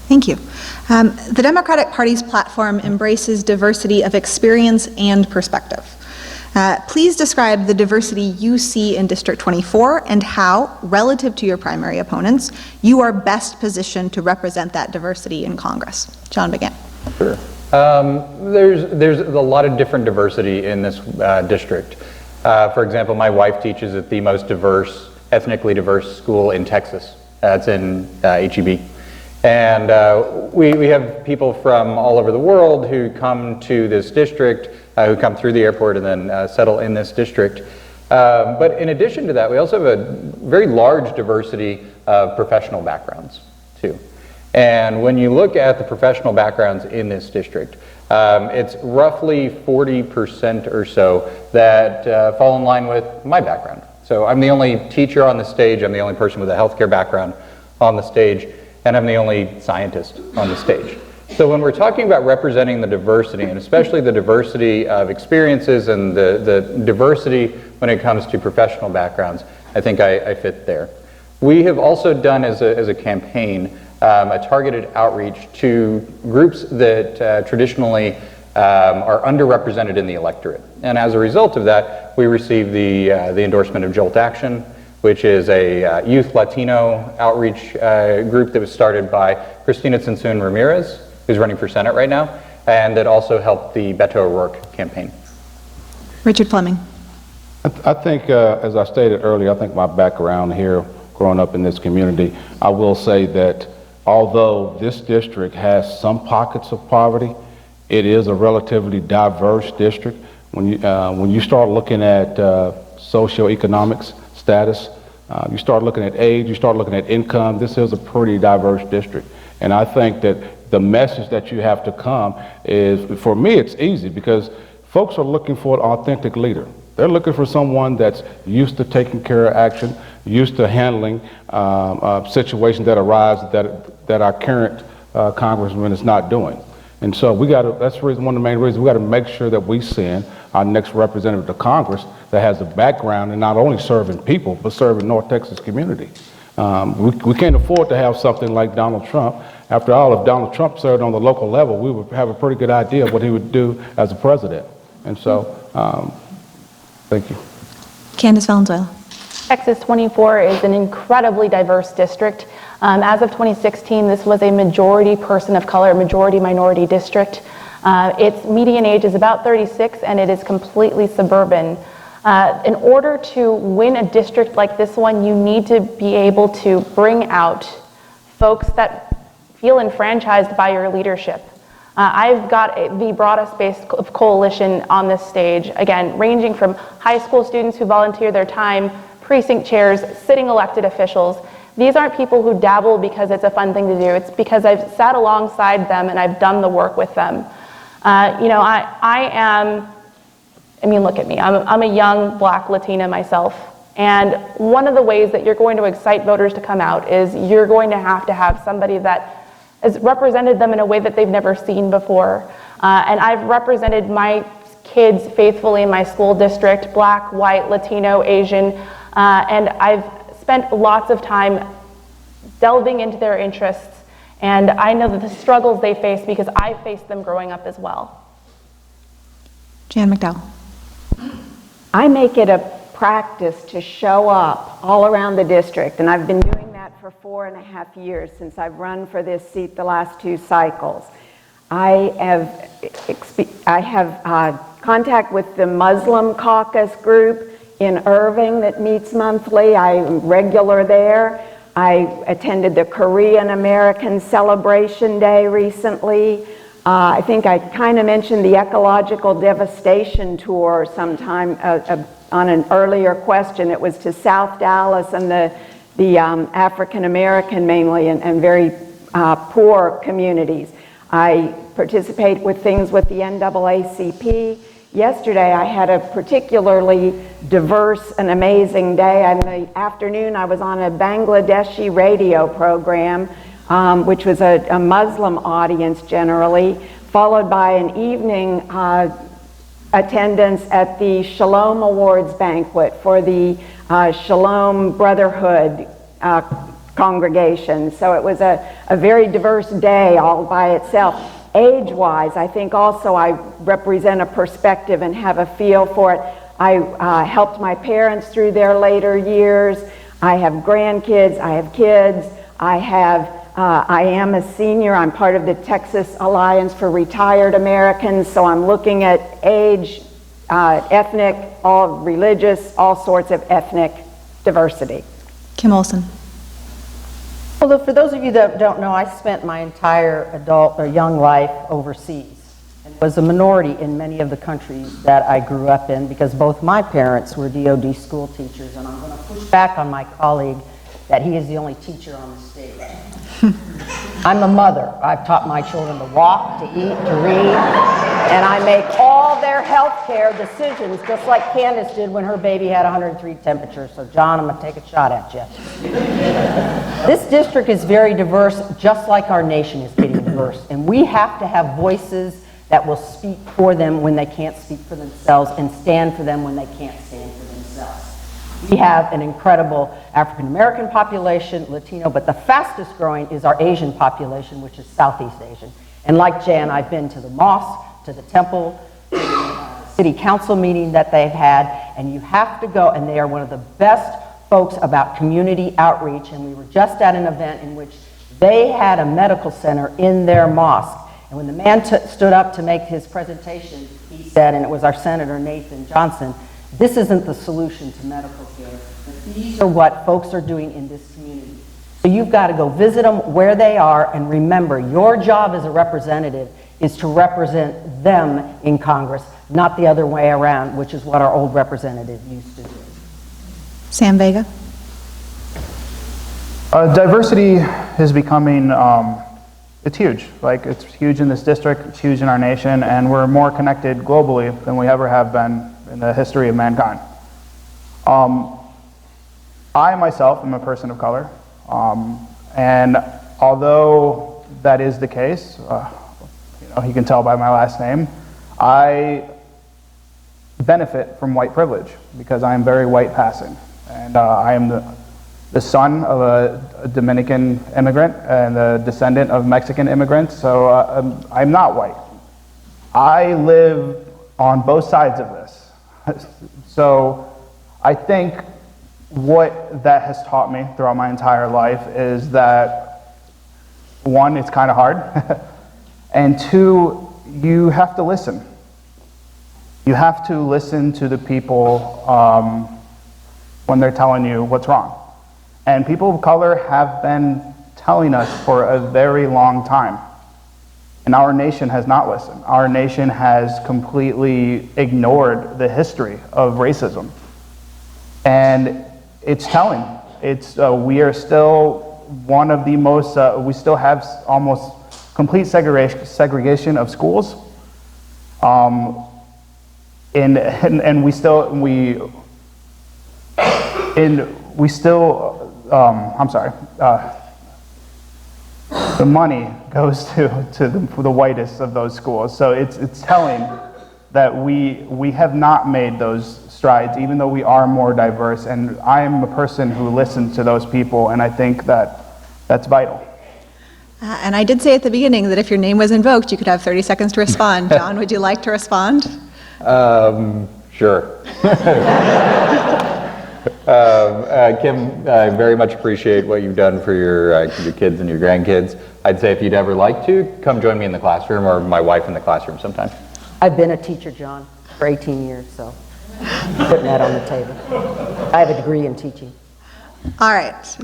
Thank you. The Democratic Party's platform embraces diversity of experience and perspective. Please describe the diversity you see in District 24 and how, relative to your primary opponents, you are best positioned to represent that diversity in Congress. John begin. Sure. There's a lot of different diversity in this district. For example, my wife teaches at the most diverse, ethnically diverse school in Texas. It's in HEB. And we have people from all over the world who come to this district, who come through the airport and then settle in this district. But in addition to that, we also have a very large diversity of professional backgrounds, too. And when you look at the professional backgrounds in this district, it's roughly 40% or so that fall in line with my background. So I'm the only teacher on the stage, I'm the only person with a healthcare background on the stage, and I'm the only scientist on the stage. So when we're talking about representing the diversity, and especially the diversity of experiences and the diversity when it comes to professional backgrounds, I think I fit there. We have also done as a campaign a targeted outreach to groups that traditionally are underrepresented in the electorate. And as a result of that, we received the endorsement of Jolt Action, which is a youth Latino outreach group that was started by Cristina Tzintzún Ramirez, who's running for Senate right now, and that also helped the Beto O'Rourke campaign. Richard Fleming. I think, as I stated earlier, I think my background here, growing up in this community, I will say that although this district has some pockets of poverty, it is a relatively diverse district. When you start looking at socioeconomics status, you start looking at age, you start looking at income, this is a pretty diverse district. And I think that the message that you have to come is, for me, it's easy because folks are looking for an authentic leader. They're looking for someone that's used to taking care of action, used to handling situations that arise that our current congressman is not doing. And so that's one of the main reasons we got to make sure that we send our next representative to Congress that has a background in not only serving people, but serving North Texas community. We can't afford to have something like Donald Trump. After all, if Donald Trump served on the local level, we would have a pretty good idea of what he would do as a president. And so, thank you. Candace Valenzuela. Texas 24 is an incredibly diverse district. As of 2016, this was a majority person of color, majority minority district. Its median age is about 36 and it is completely suburban. In order to win a district like this one, you need to be able to bring out folks that feel enfranchised by your leadership. I've got the broadest base of coalition on this stage, again, ranging from high school students who volunteer their time, precinct chairs, sitting elected officials. These aren't people who dabble because it's a fun thing to do. It's because I've sat alongside them and I've done the work with them. Look at me. I'm a young Black Latina myself. And one of the ways that you're going to excite voters to come out is you're going to have somebody that has represented them in a way that they've never seen before. And I've represented my kids faithfully in my school district, Black, white, Latino, Asian, and I've spent lots of time delving into their interests, and I know that the struggles they face because I faced them growing up as well. Jan McDowell. I make it a practice to show up all around the district, and I've been doing that for 4.5 years since I've run for this seat the last 2 cycles. I have contact with the Muslim Caucus group in Irving that meets monthly. I'm regular there. I attended the Korean American Celebration Day recently. I think I kind of mentioned the Ecological Devastation Tour sometime on an earlier question. It was to South Dallas and the African American mainly and very poor communities. I participate with things with the NAACP. Yesterday I had a particularly diverse and amazing day. In the afternoon I was on a Bangladeshi radio program, which was a Muslim audience generally, followed by an evening attendance at the Shalom Awards banquet for the Shalom Brotherhood congregation. So it was a very diverse day all by itself. Age-wise, I think also I represent a perspective and have a feel for it. I helped my parents through their later years. I have grandkids, I have kids, I am a senior. I'm part of the Texas Alliance for Retired Americans, so I'm looking at age, ethnic, all religious, all sorts of ethnic diversity. Kim Olson. Well, for those of you that don't know, I spent my entire adult or young life overseas and was a minority in many of the countries that I grew up in because both my parents were DOD school teachers, and I'm going to push back on my colleague that he is the only teacher on the stage. I'm a mother. I've taught my children to walk, to eat, to read, and I make all their health care decisions just like Candace did when her baby had 103 temperature. So John, I'm going to take a shot at you. This district is very diverse, just like our nation is getting diverse, and we have to have voices that will speak for them when they can't speak for themselves and stand for them when they can't stand for themselves. We have an incredible African American population, Latino, but the fastest growing is our Asian population, which is Southeast Asian. And like Jan, I've been to the mosque, to the temple, to the city council meeting that they've had, and you have to go, and they are one of the best folks about community outreach, and we were just at an event in which they had a medical center in their mosque. And when the man stood up to make his presentation, he said, and it was our Senator Nathan Johnson, this isn't the solution to medical care, but these are what folks are doing in this community. So you've got to go visit them where they are, and remember, your job as a representative is to represent them in Congress, not the other way around, which is what our old representative used to do. Sam Vega. Diversity is becoming, it's huge. Like, it's huge in this district, it's huge in our nation, and we're more connected globally than we ever have been in the history of mankind. I myself am a person of color, and although that is the case, you can tell by my last name, I benefit from white privilege because I am very white passing. And I am the son of a Dominican immigrant and a descendant of Mexican immigrants, so I'm not white. I live on both sides of this. So I think what that has taught me throughout my entire life is that, one, it's kind of hard, and two, you have to listen. You have to listen to the people when they're telling you what's wrong. And people of color have been telling us for a very long time. And our nation has not listened. Our nation has completely ignored the history of racism. And it's telling. We are still one of the most, we still have almost complete segregation of schools. And we still, the money goes to the whitest of those schools. So it's telling that we have not made those strides, even though we are more diverse. And I am a person who listens to those people, and I think that's vital. And I did say at the beginning that if your name was invoked, you could have 30 seconds to respond. John, would you like to respond? Sure. Kim, I very much appreciate what you've done for your kids and your grandkids. I'd say if you'd ever like to, come join me in the classroom or my wife in the classroom sometime. I've been a teacher, John, for 18 years, so putting that on the table. I have a degree in teaching. All right.